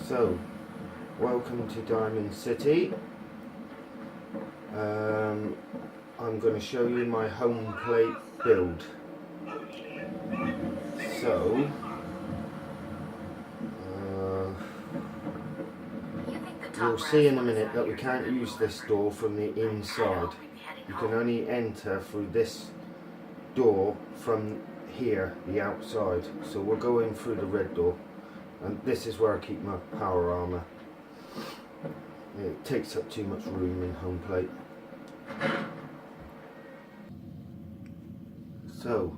So, welcome to Diamond City. I'm going to show you my home plate build. So, you'll see in a minute that we can't use this door from the inside. You can only enter through this door from here, the outside. So we'll go in through the red door. And this is where I keep my power armour. It takes up too much room in home plate. So,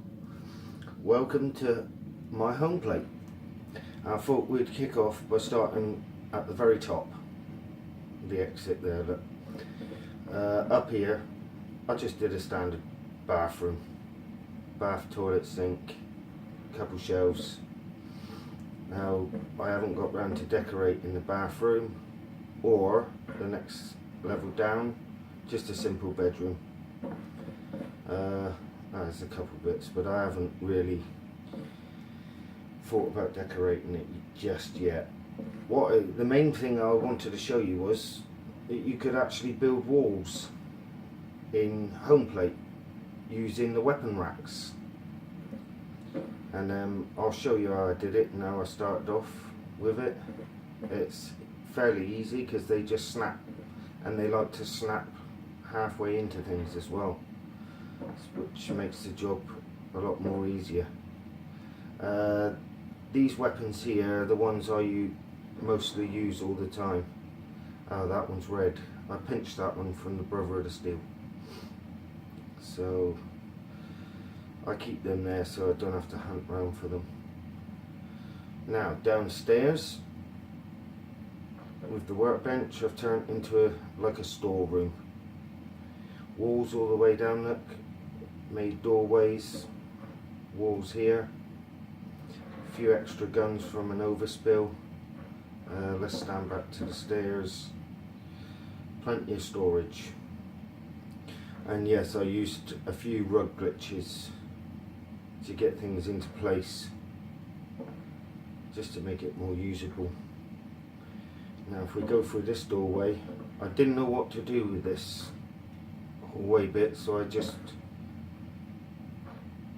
welcome to my home plate. I thought we'd kick off by starting at the very top. The exit there, look. Up here, I just did a standard bathroom. Bath, toilet, sink, couple shelves. Now, I haven't got round to decorating the bathroom or the next level down, just a simple bedroom. There's a couple bits, but I haven't really thought about decorating it just yet. The main thing I wanted to show you was that you could actually build walls in home plate using the weapon racks. And I'll show you how I did it and how I started off with it. It's fairly easy because they just snap, and they like to snap halfway into things as well, which makes the job a lot more easier. These weapons here are the ones I mostly use all the time. That one's red. I pinched that one from the Brother of the Steel. So I keep them there so I don't have to hunt around for them. Now downstairs with the workbench, I've turned into like a storeroom. Walls all the way down, look. Made doorways, walls here. A few extra guns from an overspill. Let's stand back to the stairs. Plenty of storage. And yes, I used a few rug glitches to get things into place, just to make it more usable. Now if we go through this doorway, I didn't know what to do with this hallway bit, so I just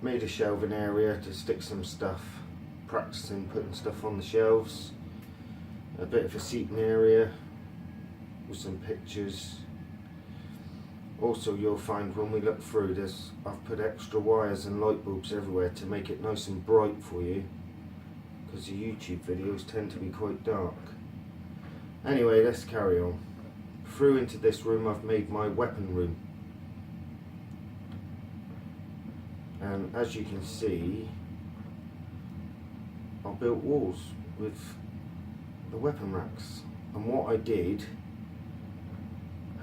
made a shelving area to stick some stuff, practicing putting stuff on the shelves, a bit of a seating area with some pictures. Also, you'll find when we look through this, I've put extra wires and light bulbs everywhere to make it nice and bright for you, because the YouTube videos tend to be quite dark. Anyway, let's carry on. Through into this room, I've made my weapon room. And as you can see, I built walls with the weapon racks. And what I did,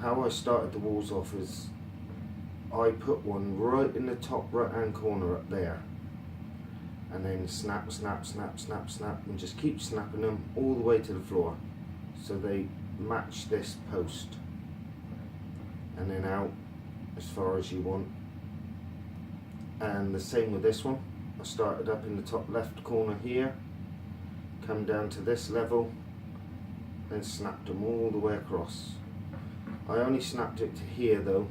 how I started the walls off is I put one right in the top right hand corner up there, and then snap, snap, snap, snap, snap, and just keep snapping them all the way to the floor so they match this post, and then out as far as you want. And the same with this one. I started up in the top left corner here, come down to this level, then snapped them all the way across. I only snapped it to here though,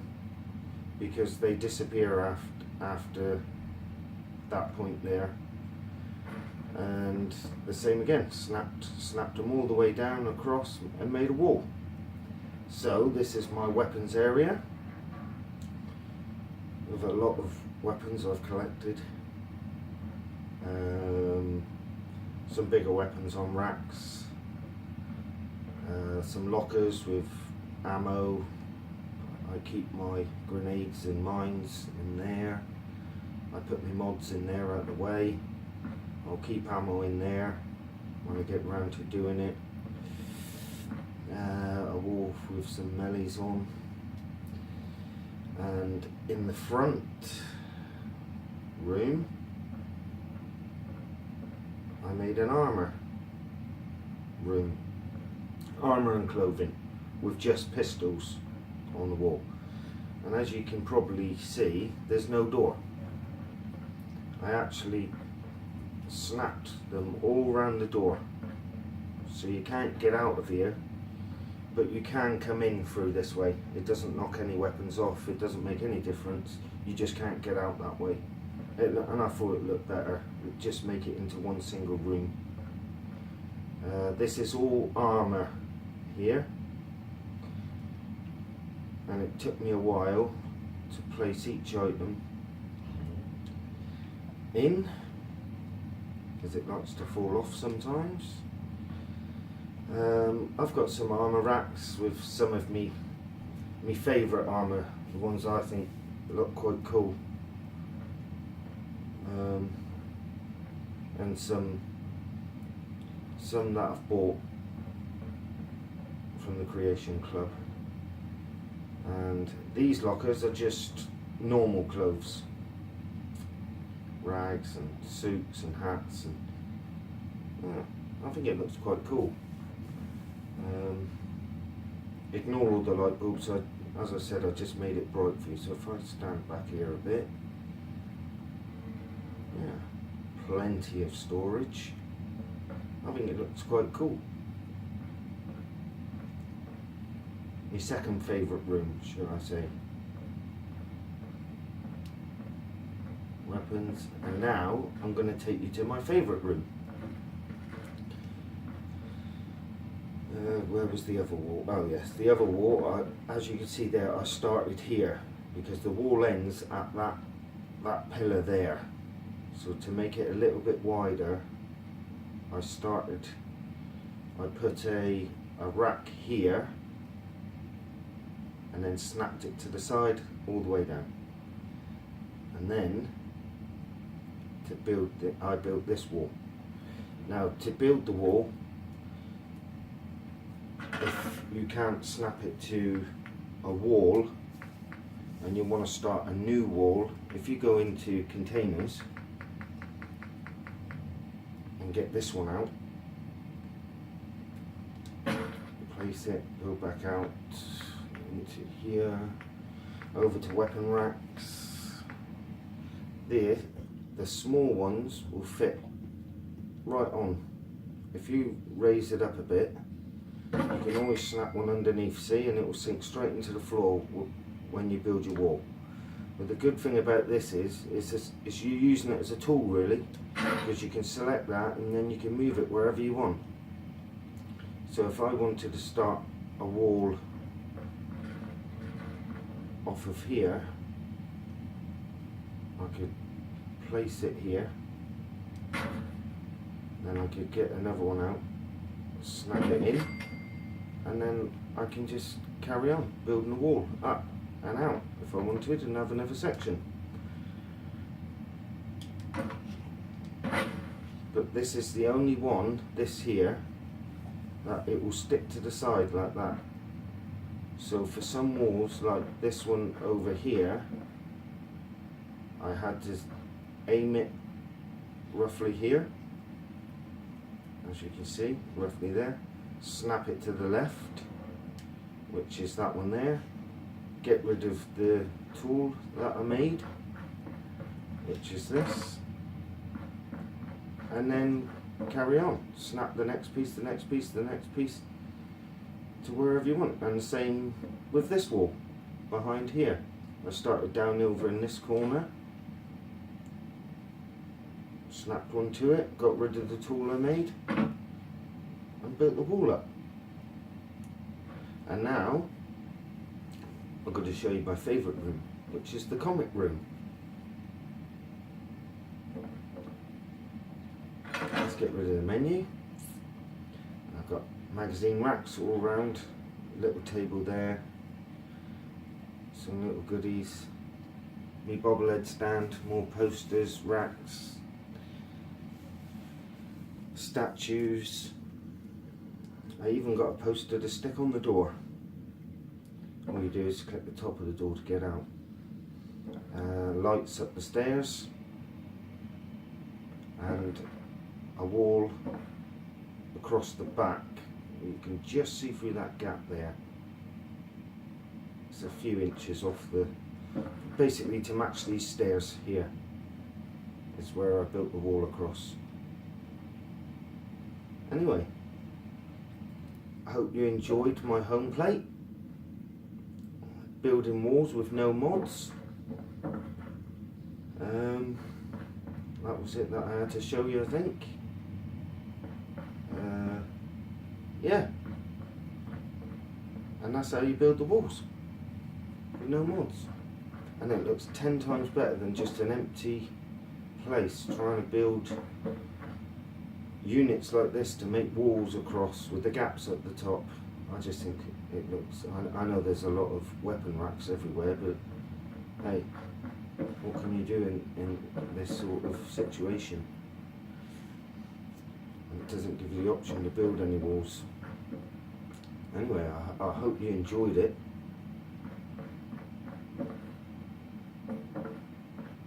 because they disappear after that point there. And the same again, snapped them all the way down across and made a wall. So this is my weapons area with a lot of weapons I've collected. Some bigger weapons on racks, some lockers with ammo. I keep my grenades and mines in there. I put my mods in there out of the way. I'll keep ammo in there when I get around to doing it. A wall with some melees on. And in the front room, I made an armor room. Armor and clothing with just pistols on the wall. And as you can probably see, there's no door. I actually snapped them all around the door so you can't get out of here, but you can come in through this way. It doesn't knock any weapons off, it doesn't make any difference, you just can't get out that way. And I thought it looked better, just make it into one single room. This is all armour here, and it took me a while to place each item in, because it likes to fall off sometimes. I've got some armour racks with some of me favourite armour, the ones I think look quite cool, and some that I've bought from the Creation Club. And these lockers are just normal clothes, rags and suits and hats, and I think it looks quite cool. Ignore all the light bulbs, as I said, I just made it bright for you, so if I stand back here a bit, yeah, plenty of storage. I think it looks quite cool. My second favourite room, should I say. Weapons, and now I'm going to take you to my favourite room. Where was the other wall? Oh yes, the other wall, as you can see there, I started here because the wall ends at that pillar there. So to make it a little bit wider, I put a rack here and then snapped it to the side all the way down. And then to build it, I built this wall. Now to build the wall, if you can't snap it to a wall and you want to start a new wall, if you go into containers and get this one out, place it, go back out into here, over to weapon racks. There, the small ones will fit right on. If you raise it up a bit, you can always snap one underneath, see, and it will sink straight into the floor when you build your wall. But the good thing about this is you using it as a tool really, because you can select that and then you can move it wherever you want. So if I wanted to start a wall off of here, I could place it here, then I could get another one out, snap it in, and then I can just carry on building the wall up and out if I wanted and have another section. But this is the only one, this here, that it will stick to the side like that. So for some walls, like this one over here, I had to aim it roughly here, as you can see, roughly there, snap it to the left, which is that one there, get rid of the tool that I made, which is this, and then carry on, snap the next piece, the next piece, the next piece, to wherever you want. And the same with this wall behind here. I started down over in this corner, snapped one to it, got rid of the tool I made, and built the wall up. And now I'm going to show you my favourite room, which is the comic room. Let's get rid of the menu. I've got magazine racks all around, little table there, some little goodies, me bobblehead stand, more posters, racks, statues. I even got a poster to stick on the door. All you do is click the top of the door to get out. Lights up the stairs, and a wall across the back. You can just see through that gap there. It's a few inches off the, basically to match these stairs here is where I built the wall across. Anyway, hope you enjoyed my home plate. Building walls with no mods. That was it that I had to show you, I think. Yeah. And that's how you build the walls. With no mods. And it looks 10 times better than just an empty place trying to build units like this to make walls across with the gaps at the top. I just think it looks, I know there's a lot of weapon racks everywhere, but hey, what can you do in this sort of situation? And it doesn't give you the option to build any walls. Anyway, I hope you enjoyed it.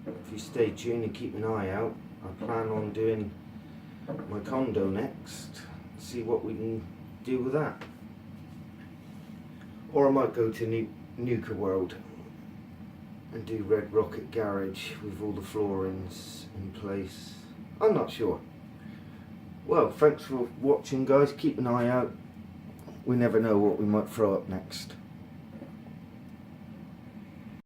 If you stay tuned and keep an eye out, I plan on doing my condo next, see what we can do with that. Or I might go to Nuka World and do Red Rocket Garage with all the floorings in place. I'm not sure. Well, thanks for watching, guys. Keep an eye out. We never know what we might throw up next.